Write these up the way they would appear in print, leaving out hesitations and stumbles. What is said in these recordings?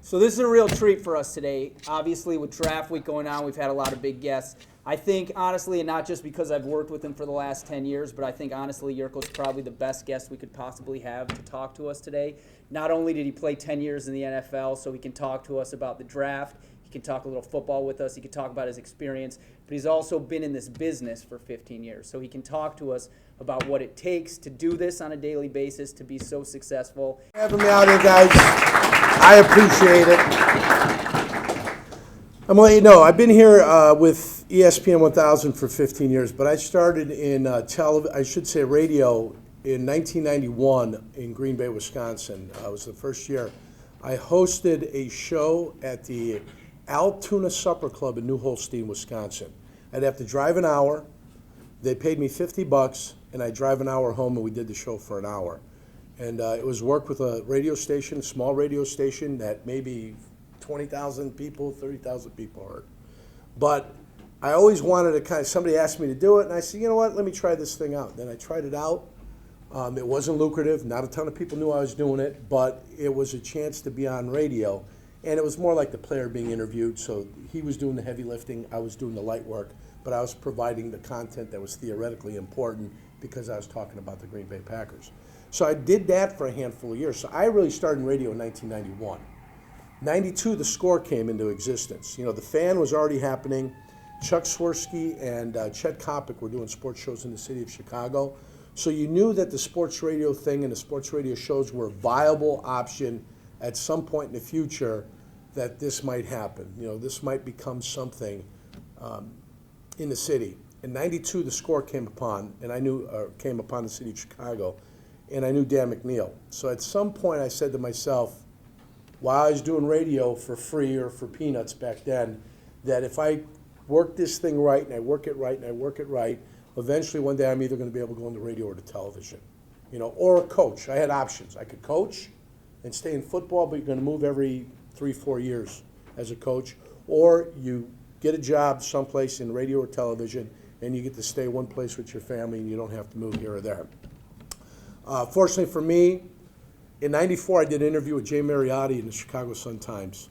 So this is a real treat for us today. Obviously, with draft week going on, we've had a lot of big guests. I think, honestly, and not just because I've worked with him for the last 10 years, but I think, honestly, Jurko's probably the best guest we could possibly have to talk to us today. Not only did he play 10 years in the NFL, so he can talk to us about the draft, he can talk a little football with us, he can talk about his experience, but he's also been in this business for 15 years, so he can talk to us about what it takes to do this on a daily basis, to be so successful. Having me out here, guys. I appreciate it. I'm going to let you know, I've been here with ESPN 1000 for 15 years, but I started in radio in 1991 in Green Bay, Wisconsin. It was the first year. I hosted a show at the Altoona Supper Club in New Holstein, Wisconsin. I'd have to drive an hour. They paid me $50, and I'd drive an hour home, and we did the show for an hour. And it was work with a radio station, a small radio station that maybe 20,000 people, 30,000 people heard. But I always wanted to somebody asked me to do it, and I said, you know what, let me try this thing out. Then I tried it out. It wasn't lucrative. Not a ton of people knew I was doing it, but it was a chance to be on radio. And it was more like the player being interviewed, so he was doing the heavy lifting, I was doing the light work, but I was providing the content that was theoretically important because I was talking about the Green Bay Packers. So I did that for a handful of years. So I really started in radio in 1991. 92, the Score came into existence. You know, the Fan was already happening. Chuck Swirsky and Chet Kopic were doing sports shows in the city of Chicago. So you knew that the sports radio thing and the sports radio shows were a viable option at some point in the future that this might happen. You know, this might become something in the city. In 92, the Score came upon the city of Chicago, and I knew Dan McNeil. So at some point I said to myself, while I was doing radio for free or for peanuts back then, that if I work this thing right and I work it right and I work it right, eventually one day I'm either going to be able to go into radio or to television, you know, or a coach. I had options. I could coach and stay in football, but you're going to move every 3-4 years as a coach, or you get a job someplace in radio or television and you get to stay one place with your family and you don't have to move here or there. Fortunately for me, in '94 I did an interview with Jay Mariotti in the Chicago Sun-Times.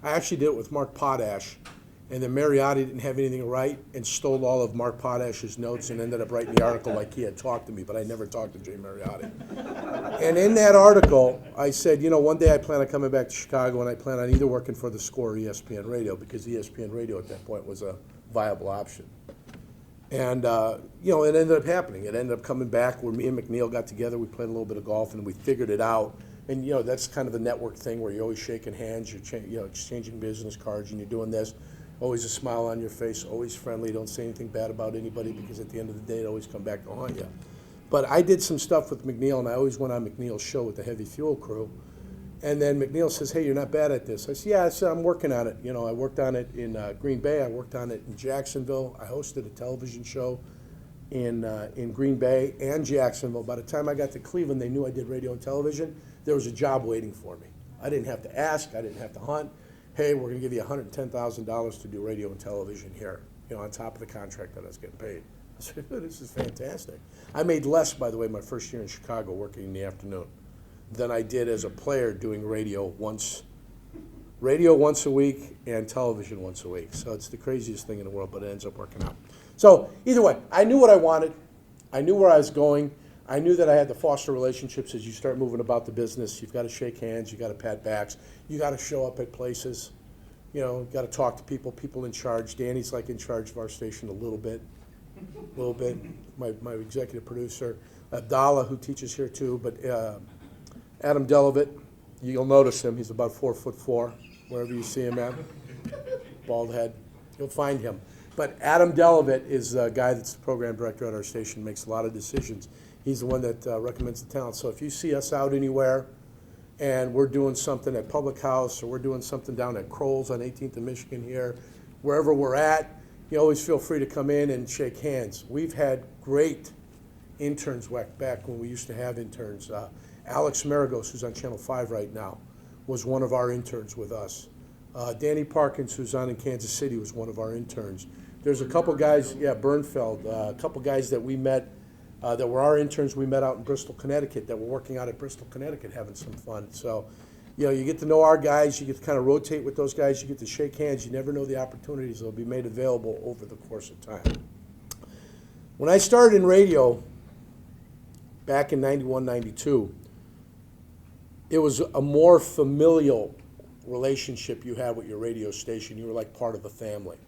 I actually did it with Mark Potash, and then Mariotti didn't have anything to write and stole all of Mark Potash's notes and ended up writing the article like he had talked to me, but I never talked to Jay Mariotti. And in that article, I said, you know, one day I plan on coming back to Chicago and I plan on either working for the Score or ESPN Radio, because ESPN Radio at that point was a viable option. And, you know, it ended up happening. It ended up coming back where me and McNeil got together. We played a little bit of golf, and we figured it out. And, you know, that's kind of the network thing where you're always shaking hands, you're exchanging business cards, and you're doing this. Always a smile on your face, always friendly. Don't say anything bad about anybody, because at the end of the day, it always come back to haunt you. But I did some stuff with McNeil, and I always went on McNeil's show with the Heavy Fuel crew. And then McNeil says, hey, you're not bad at this. I said, yeah, I'm working on it. You know, I worked on it in Green Bay. I worked on it in Jacksonville. I hosted a television show in Green Bay and Jacksonville. By the time I got to Cleveland, they knew I did radio and television. There was a job waiting for me. I didn't have to ask. I didn't have to hunt. Hey, we're going to give you $110,000 to do radio and television here, you know, on top of the contract that I was getting paid. I said, this is fantastic. I made less, by the way, my first year in Chicago working in the afternoon than I did as a player doing radio once a week and television once a week. So it's the craziest thing in the world, but it ends up working out. So either way, I knew what I wanted. I knew where I was going. I knew that I had to foster relationships. As you start moving about the business, you've got to shake hands, you've got to pat backs, you got to show up at places, you know, got to talk to people in charge. Danny's like in charge of our station a little bit. My executive producer, Abdallah, who teaches here too, but Adam Delavitt, you'll notice him. He's about 4'4", wherever you see him at. Bald head. You'll find him. But Adam Delavitt is the guy that's the program director at our station, makes a lot of decisions. He's the one that recommends the talent. So if you see us out anywhere and we're doing something at Public House or we're doing something down at Kroll's on 18th and Michigan here, wherever we're at, you always feel free to come in and shake hands. We've had great interns back when we used to have interns. Alex Maragos, who's on Channel 5 right now, was one of our interns with us. Danny Parkins, who's on in Kansas City, was one of our interns. There's a couple guys, Bernfeld, a couple guys that we met that were our interns we met out in Bristol, Connecticut, that were working out at Bristol, Connecticut, having some fun. So, you get to know our guys, you get to kind of rotate with those guys, you get to shake hands, you never know the opportunities that will be made available over the course of time. When I started in radio back in 91, 92, it was a more familial relationship you had with your radio station. You were like part of the family.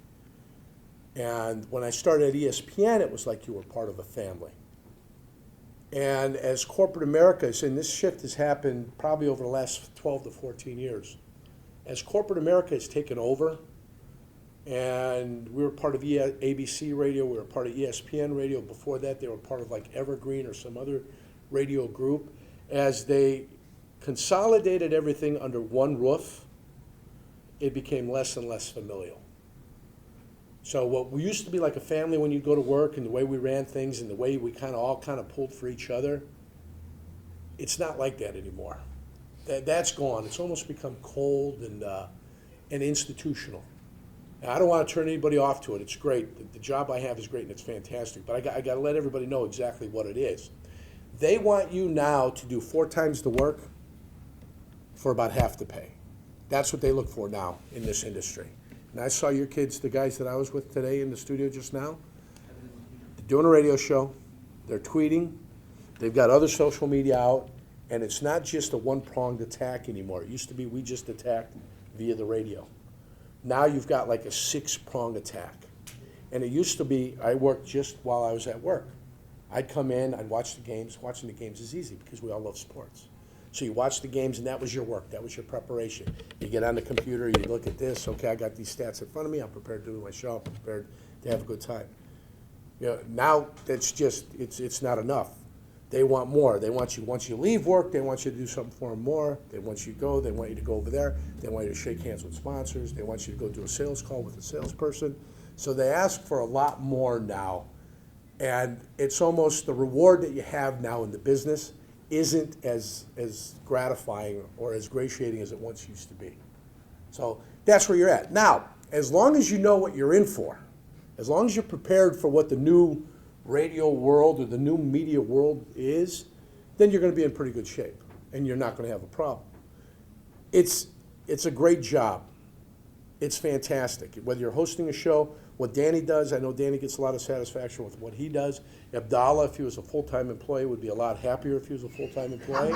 And when I started at ESPN, it was like you were part of the family. And as corporate America is, and this shift has happened probably over the last 12 to 14 years, as corporate America has taken over, and we were part of ABC Radio, we were part of ESPN Radio. Before that, they were part of like Evergreen or some other radio group. As they consolidated everything under one roof, it became less and less familial. So what we used to be like a family when you go to work, and the way we ran things and the way we all pulled for each other, it's not like that anymore. That's gone. It's almost become cold and institutional. Now, I don't want to turn anybody off to it. It's great. The job I have is great and it's fantastic. But I got to let everybody know exactly what it is. They want you now to do 4 times the work for about half the pay. That's what they look for now in this industry. And I saw your kids, the guys that I was with today in the studio just now, they're doing a radio show, they're tweeting, they've got other social media out, and it's not just a one-pronged attack anymore. It used to be we just attacked via the radio. Now you've got like a 6-pronged attack. And it used to be I worked just while I was at work. I'd come in, I'd watch the games. Watching the games is easy because we all love sports. So you watch the games, and that was your work. That was your preparation. You get on the computer, you look at this. Okay, I got these stats in front of me. I'm prepared to do my show. I'm prepared to have a good time. Now it's just, it's not enough. They want more. They want you, once you leave work, they want you to do something for them more. They want you to go. They want you to go over there. They want you to shake hands with sponsors. They want you to go do a sales call with a salesperson. So they ask for a lot more now. And it's almost the reward that you have now in the business isn't as gratifying or as gratiating as it once used to be. So that's where you're at. Now, as long as you know what you're in for, as long as you're prepared for what the new radio world or the new media world is, then you're going to be in pretty good shape, and you're not going to have a problem. It's a great job. It's fantastic. Whether you're hosting a show, what Danny does, I know Danny gets a lot of satisfaction with what he does. Abdallah, if he was a full-time employee, would be a lot happier if he was a full-time employee.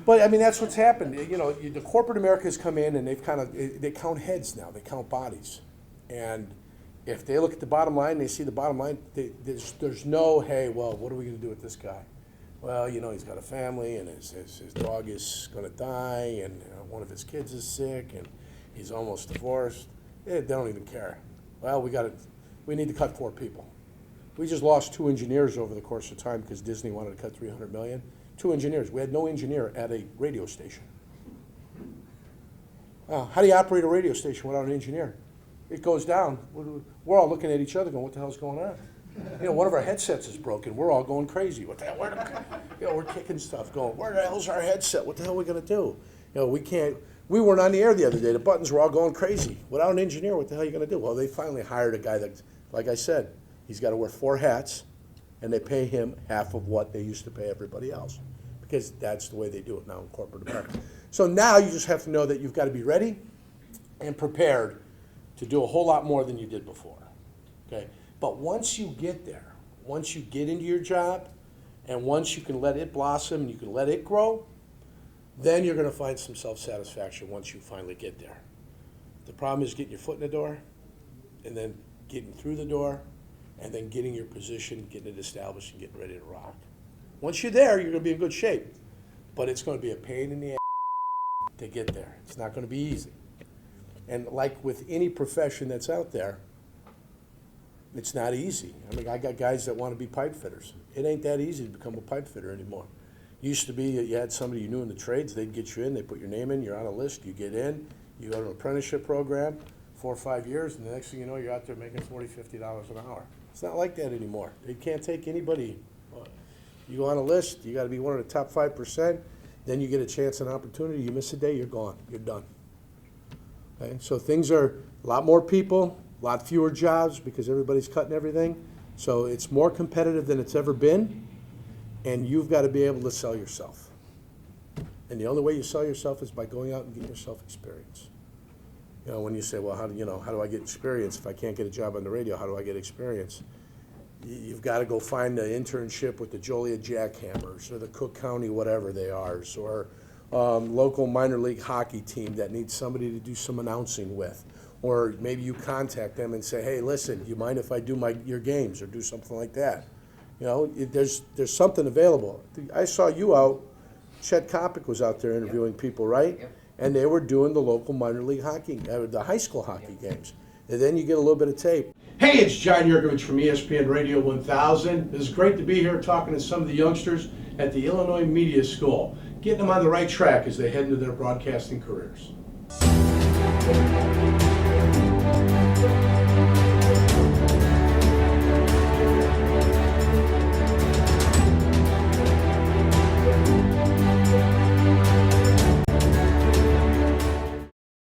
But I mean, that's what's happened. The corporate America's come in and they count heads now. They count bodies. And if they look at the bottom line, they see the bottom line, there's no, hey, well, what are we going to do with this guy? Well, he's got a family, and his dog is going to die, and one of his kids is sick, and he's almost divorced. They don't even care. Well, we need to cut 4 people. We just lost 2 engineers over the course of time because Disney wanted to cut $300 million. 2 engineers. We had no engineer at a radio station. How do you operate a radio station without an engineer? It goes down. We're all looking at each other going, what the hell's going on? One of our headsets is broken. We're all going crazy. What the hell? We're kicking stuff going, where the hell's our headset? What the hell are we going to do? We weren't on the air the other day. The buttons were all going crazy. Without an engineer, what the hell are you going to do? Well, they finally hired a guy that, like I said, he's got to wear 4 hats, and they pay him half of what they used to pay everybody else, because that's the way they do it now in corporate America. So now you just have to know that you've got to be ready and prepared to do a whole lot more than you did before. Okay? But once you get there, once you get into your job, and once you can let it blossom and you can let it grow, then you're going to find some self-satisfaction once you finally get there. The problem is getting your foot in the door, and then getting through the door, and then getting your position, getting it established, and getting ready to rock. Once you're there, you're going to be in good shape. But it's going to be a pain in the ass to get there. It's not going to be easy. And like with any profession that's out there, it's not easy. I mean, I got guys that want to be pipe fitters. It ain't that easy to become a pipe fitter anymore. Used to be you had somebody you knew in the trades, they'd get you in, they put your name in, you're on a list, you get in, you go to an apprenticeship program, 4 or 5 years, and the next thing you know, you're out there making $40, $50 an hour. It's not like that anymore. They can't take anybody. You go on a list, you got to be one of the top 5%, then you get a chance and opportunity, you miss a day, you're gone, you're done. Okay? So things are a lot more people, a lot fewer jobs because everybody's cutting everything. So it's more competitive than it's ever been. And you've got to be able to sell yourself. And the only way you sell yourself is by going out and getting yourself experience. You know, when you say, well, how do I get experience? If I can't get a job on the radio, how do I get experience? You've got to go find an internship with the Joliet Jackhammers or the Cook County whatever they are, or local minor league hockey team that needs somebody to do some announcing with. Or maybe you contact them and say, hey, listen, you mind if I do your games or do something like that? You know, there's something available. I saw you out. Chet Kopic was out there interviewing people, right? Yep. And they were doing the local minor league hockey, the high school hockey games. And then you get a little bit of tape. Hey, it's John Jurkovic from ESPN Radio 1000. It's great to be here talking to some of the youngsters at the Illinois Media School, getting them on the right track as they head into their broadcasting careers.